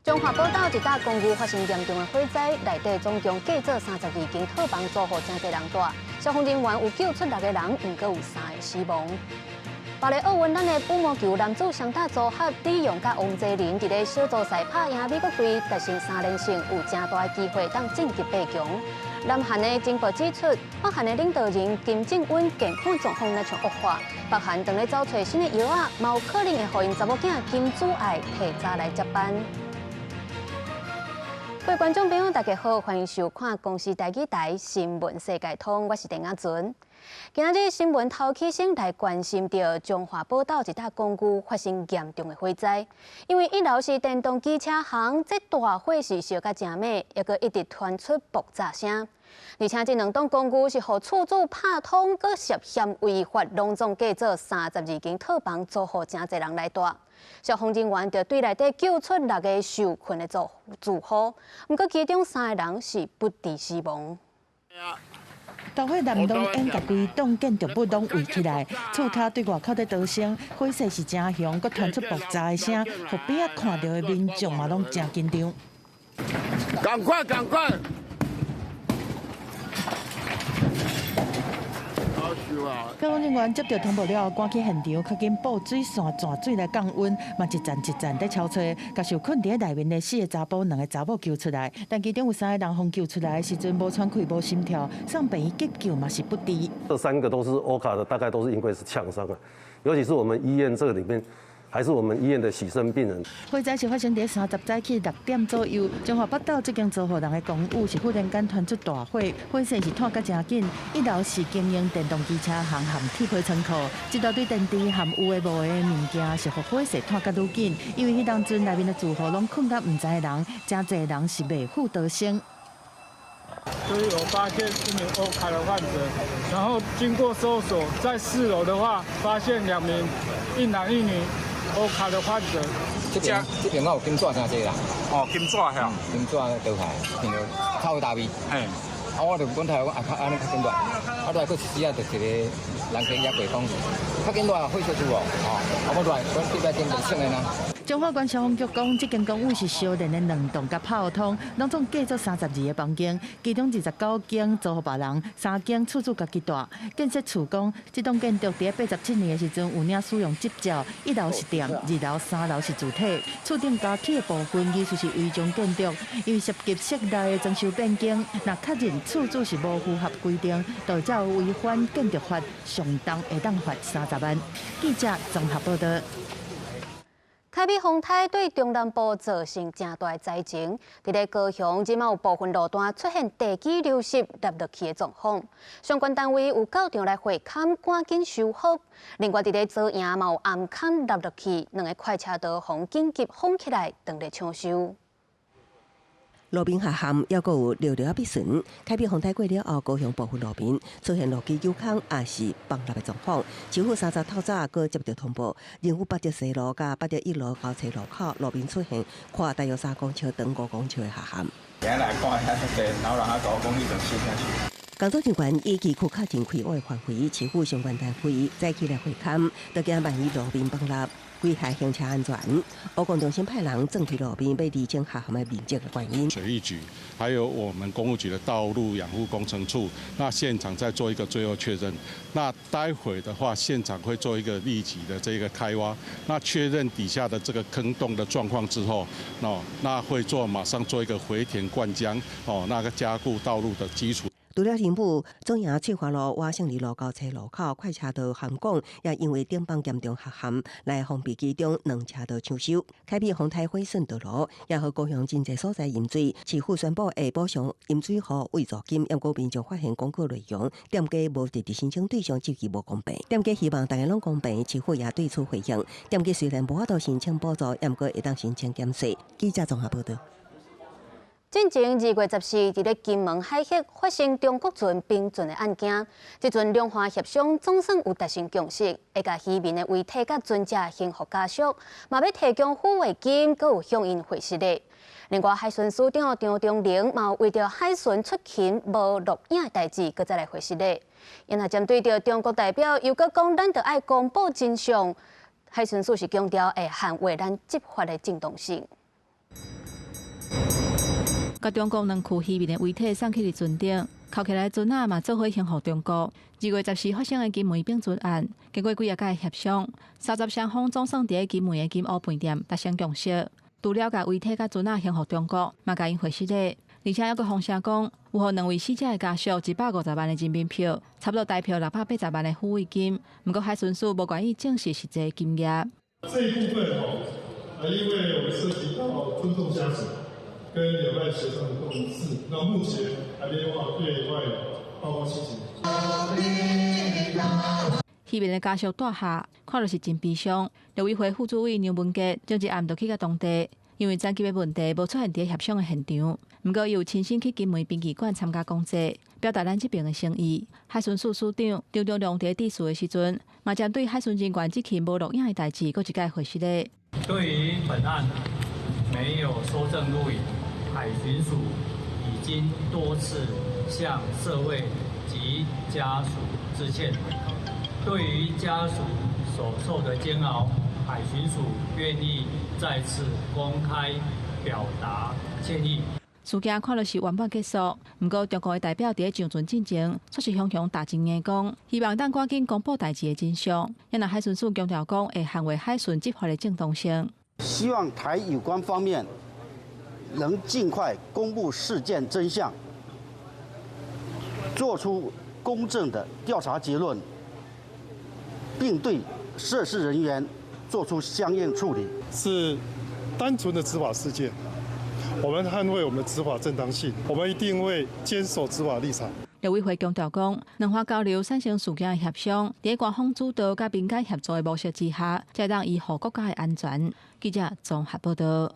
中华宝岛一搭公寓发生严重的火灾，内底总共架做32间套房，租户真侪人住。消防人员有救出6个人，不过有3个死亡。巴黎奥运咱的羽毛球男子双打组合李勇甲王哲林，伫咧小组赛拍赢美国队，达成3连胜，有正大的机会当晋级8强。南韩的情报指出，北韩的领导人金正恩健康状况那像恶化，北韩正咧找找新的药仔，嘛有可能会互因查某囝金主爱提早来接班。各位观众朋友，大家好，欢迎收看公视台语台新闻世界通，我是陈雅纯。今仔日新闻头起先来关心到中华宝岛一搭公寓发生严重的火灾，因为1楼是电动机车行，这大火是烧甲正猛，还阁一直传出爆炸声。而且这2栋公寓是互厝主拍通，阁涉嫌违法隆重架做32间套房，租户真侪人来住。消防人员就对内底救出6个受困的住户，不过其中3个人是不治死亡。大火南东沿甲规栋建筑物拢围起来，厝骹对外口在逃生，火势是真凶，阁传出爆炸的声，互边仔看到的民众嘛拢真紧张。赶快！消防人员接到通报了后，赶去现场，较紧布水线、泉水来降温，嘛一站一站在敲吹，甲受困伫内面的4个查甫、2个查某救出来，但其中有3个人互救出来的时阵无喘气、无心跳，送病院急救嘛是不治。这3个都是欧卡的，大概都是因为是呛伤啊，尤其是我们医院这里面。还是我们医院的洗身病人。火灾是发生在30早起6点左右，中华北道这间租户人的公寓是忽然间传出大火，火势是拖甲真紧。1楼是经营电动机车行含铁皮仓库，一大堆电池含有诶无诶物件是互火势拖甲愈紧，因为迄当阵内面的住户拢困甲唔知的人，真侪人是未赴得生。所以我发现1名欧卡的患者，然后经过搜索，在4楼的话发现2名1男1女。欧卡的患者，这边我有金纸真济啦。哦，金纸吓，金纸倒下，变到臭大味。嘿，我就本来讲啊，安尼较紧大，来佫时啊，就一个人家也袂讲，较紧大火烧住哦，我来，阮这边电6千个呢。中华县消防局讲，这间公寓是烧电的2栋甲炮通，拢总计做32个房间，其中29间租互别人，3间厝主家己住。建设处讲，这栋建筑伫87年的时阵有领使用执照，1楼是店，2楼、3楼是主体。厝顶加起的部分艺术是违章建筑，因为涉及室内的装修变更，若确认厝主是无符合规定，就照违反建筑法，上重会当罚30万。记者综合报道。台北风台对中南部造成正大的灾情，伫咧高雄，即马有部分路段出现地基流失、塌落去的状况，相关单位有到场来会勘，赶紧修复。另外，伫咧左营嘛有暗坑塌落去，2个快车道互紧急封起来，等咧抢修。路面下陷，还阁有溜溜啊必顺。台北风台过了后，高雄部分路面出现路基有坑，也是崩塌的状况。市府3早透早阁接到通报，仁武8条西路甲8条1路交叉路口路面出现宽大约3公尺、长5公尺的下陷。今来看遐多，然后让他搞公寓就卸下去。工作人员以期区卡真开外范围，市府相关单位再起来会勘，就惊万一路面崩塌。危害行车安全，欧公中心派人正推路面，要厘清下陷的面积的原因。水利局还有我们公务局的道路养护工程处，那现场再做一个最后确认。那待会的话，现场会做一个立即的这个开挖，那确认底下的这个坑洞的状况之后，那会马上做一个回填灌浆，那个加固道路的基础。除了仁武、中营翠华路、瓦胜里路交叉路口快车道涵港，也因为顶帮严重下陷，来封闭其中2车道抢修。开辟风台火顺道路，也和高雄真济所在淹水，市府宣布会补偿淹水户慰助金。不过民众发现广告内容，店家无直直申请对象就其无公平。店家希望大家拢公平，市府也对此回应。店家虽然无法度申请补助，不过会当申请减税。记者综合报道。进前2月14日，伫咧金门海峡发生中国船兵船的案件，这阵两岸协商总算有达成共识，会甲渔民的遗体甲船只幸福家属，嘛要提供抚慰金，阁有向因回失的。另外，海巡署长张忠玲嘛有为着海巡出勤无录影的代志，阁再来回失的。因若针对着中国代表，又阁讲咱着爱公布真相，海巡署是强调会捍卫咱执法的正当性。甲中国2区渔民的遗体送去伫船顶，扣起来船啊嘛做伙降服中国。2月14发生的金门并船案，经过几啊届协商，30双方总算伫金门的金瓯饭店达成共识。除了甲遗体甲船啊降服中国，嘛甲因回失礼，而且还佫风声讲，有互2位死者的家属150万的人民票，差不多代票680万的抚慰金。不过海巡署无愿意证实实际金额。这一部分因为我们涉及到尊重家属跟两岸协商的共识，那目前还没有办法对外报告细节。渔民的家属大下，看到是真悲伤。陆委会副主委杨文杰将一暗就去到当地，因为战机的问题无出现伫协商的现场。不过，伊有亲身去金门殡仪馆参加公祭，表达咱这边的诚意。海巡署署长张忠良伫致辞的时阵，嘛针对海巡人员这起无录影的代志，佫一概回失礼。对于本案没有收证录影，海巡署已经多次向社会及家属致歉。对于家属所受的煎熬，海巡署愿意再次公开表达歉意。事件看落是圆满结束，不过中国的代表伫上船进前，却是雄雄大声的讲，希望咱赶紧公布代志的真相。因为海巡署强调讲，会捍卫海巡执法的正当性。希望台有关方面能尽快公布事件真相，做出公正的调查结论，并对涉事人员做出相应处理。是单纯的执法事件。我们捍卫我们的执法正当性，我们一定会坚守执法立场。陆委会强调讲，两方交流产生事件的协商，伫官方主导甲民间协作的模式之下，才让维护国家的安全。记者综合报道。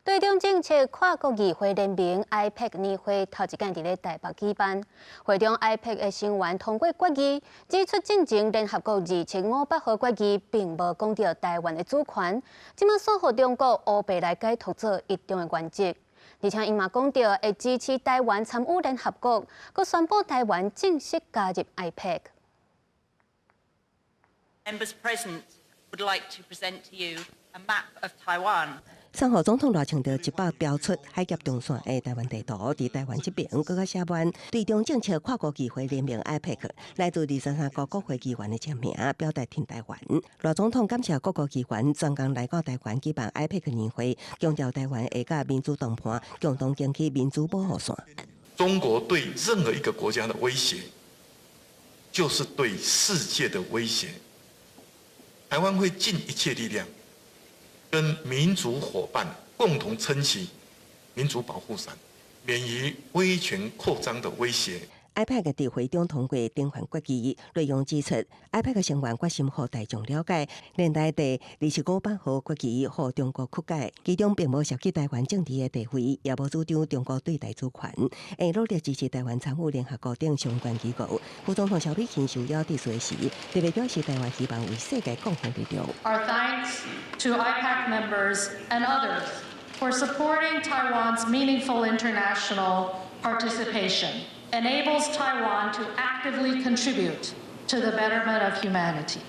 对中政策跨国议会联名 IPEC 年会头一天伫咧台北举办，会中 IPEC 的成员通过决议，指出进前联合国275号决议并无讲到台湾的主权，即马说服中国乌白来解读做一中的原则，而且伊嘛讲到会支持台湾参与联合国，佮宣布台湾正式加入 IPEC。Members present would like to present to you a map of Taiwan. 3号总统热情着一把标出海峡中线的台湾地图，伫台湾这边搁较写完对中政策跨国议会联名 IPEC 来自23个国会议员的签名，表达挺台湾。罗总统感谢各国议员专工来到台湾举办 IPEC 年会，强调台湾会甲民主谈判，共同建起民主保护线。中国对任何一个国家的威胁，就是对世界的威胁。台湾会尽一切力量，跟民主伙伴共同撑起民主保护伞，免于威权扩张的威胁。IPEC 伫会中通过订婚决议，内容指出 ，IPEC 成员决心互大众了解，连带第275号决议互中国曲解，其中并无涉及台湾政治的地位，也无主张中国对台主权，会努力支持台湾参与联合国等相关机构。副总统萧美琴受邀致辞时，特别表示台湾希望为世界共同力量。Our thanks to IPEC members and others for supporting Taiwan's meaningful international participation.Enables Taiwan to actively contribute to the betterment of humanity.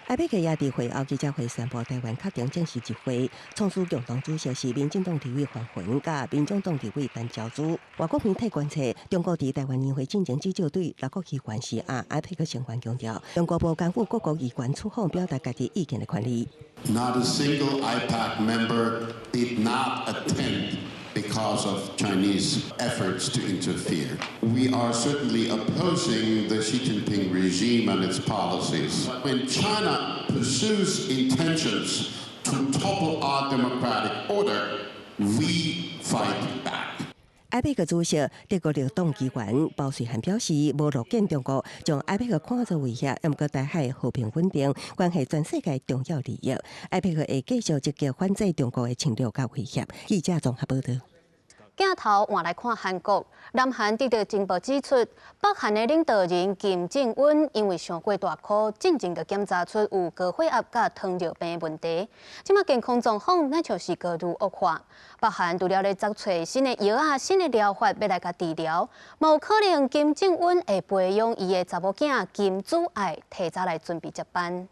IPEC 也伫会后记者会宣布，台湾确定正式入会。创始共同主席是民进党立委黄宏甲民众党立委陈昭珠。外国媒体观测，中国伫台湾年会进行至少对6个议员施压。IPEC 成员强调，中国无干预各国议员出访表达家己意见的权利。Not a single IPEC member did not attend.Because of Chinese efforts to interfere. We are certainly opposing the Xi Jinping regime and its policies. When China pursues intentions to topple our democratic order, we fight back. IPEC 主席德国绿党议员包瑞汉表示，无乐见中国将 IPEC 看作威胁，毋过台海和平稳定关系全世界重要利益。IPEC 会继续积极反制中国的侵略甲威胁。记者综合报道。镜头换来看韩国，南韩得到情报指出，北韩的领导人金正恩因为上过大考，进前就检查出有高血压甲糖尿病的问题。即马健康状况那就是高度恶化。北韩除了咧找找新的药啊、新的疗法要来甲治疗，无可能金正恩会培养伊的查某囝金祖爱提早来准备接班。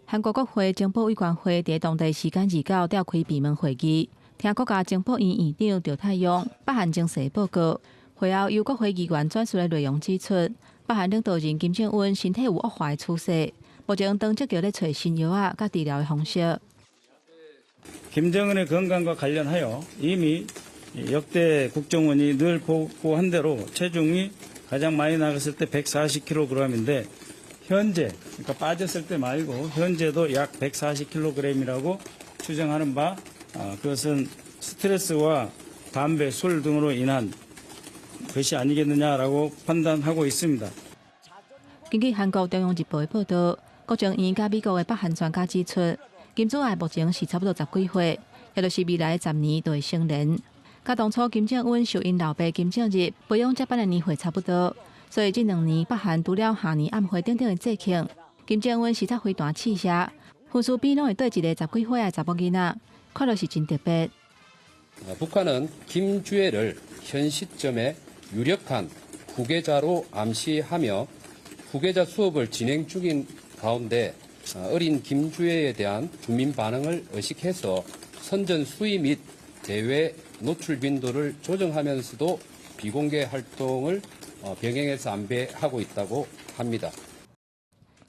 韩国国会情报委员会伫当地时间29召开闭门会议，听国家情报院院长赵泰勇北韩情势报告。会后，由国会议员转述的内容指出，北韩领导人金正恩身体有恶化的趋势，目前当积极咧找新药啊、甲治疗的方式。 김정은의 건강과 관련하여 이미 역대 국정원이 늘 보고한 대로 체중이 가장 많이 나갔을 때 140kg인데 현재 그러니까 빠졌을 때 말고 현재도 약 140kg이라고 추정하는 바 그것은 스트레스와 담배, 술 등으로 인한 것이 아니겠느냐라고 판단하고 있습니다. 根据韩国中央日报的报道，国情院甲美国的北韩专家指出，金正恩目前是差不多10几岁，也就是未来10年就会成年。甲当初金正恩受因老爸金正日培养接班的年岁差不多，所以这2年北韩除了下年暗会等等的节庆，金正恩实在非常刺激，胡须边拢会对一个10几岁的查某囡仔，看落是真特别。 북한은 김주애를 현 시점에 유력한 후계자로 암시하며 후계자 수업을 진행 중인 가운데 어린 김주애에 대한 주민 반응을 의식해서 선전 수위 및 대외 노출 빈도를 조정하면서도 비공개 활동을 병행해서 안배하고 있다고 합니다.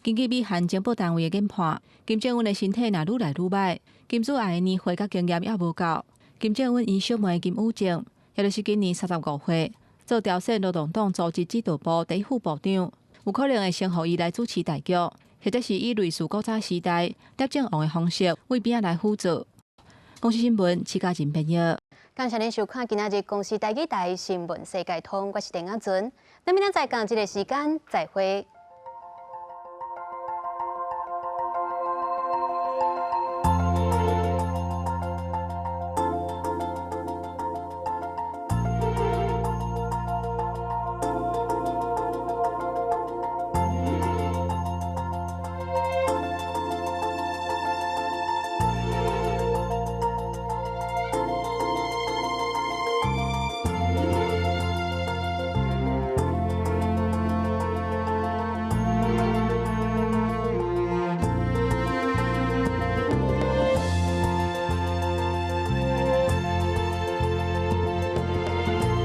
根据美韩情报单位的研判，金正恩的身体若愈来愈歹，金主爱的年岁甲经验也无够。 金正恩因小妹金宇正，也就是今年35岁，做朝鲜劳动党组织指导部第一副部长，有可能会先予伊来主持大局，或者是以类似古早时代聂正王的方式为边仔来辅助。公司新闻，齐家仁编译。感谢您收看今仔日公司台语台新闻世界通，我是陈雅纯，咱明仔载同一个时间再会。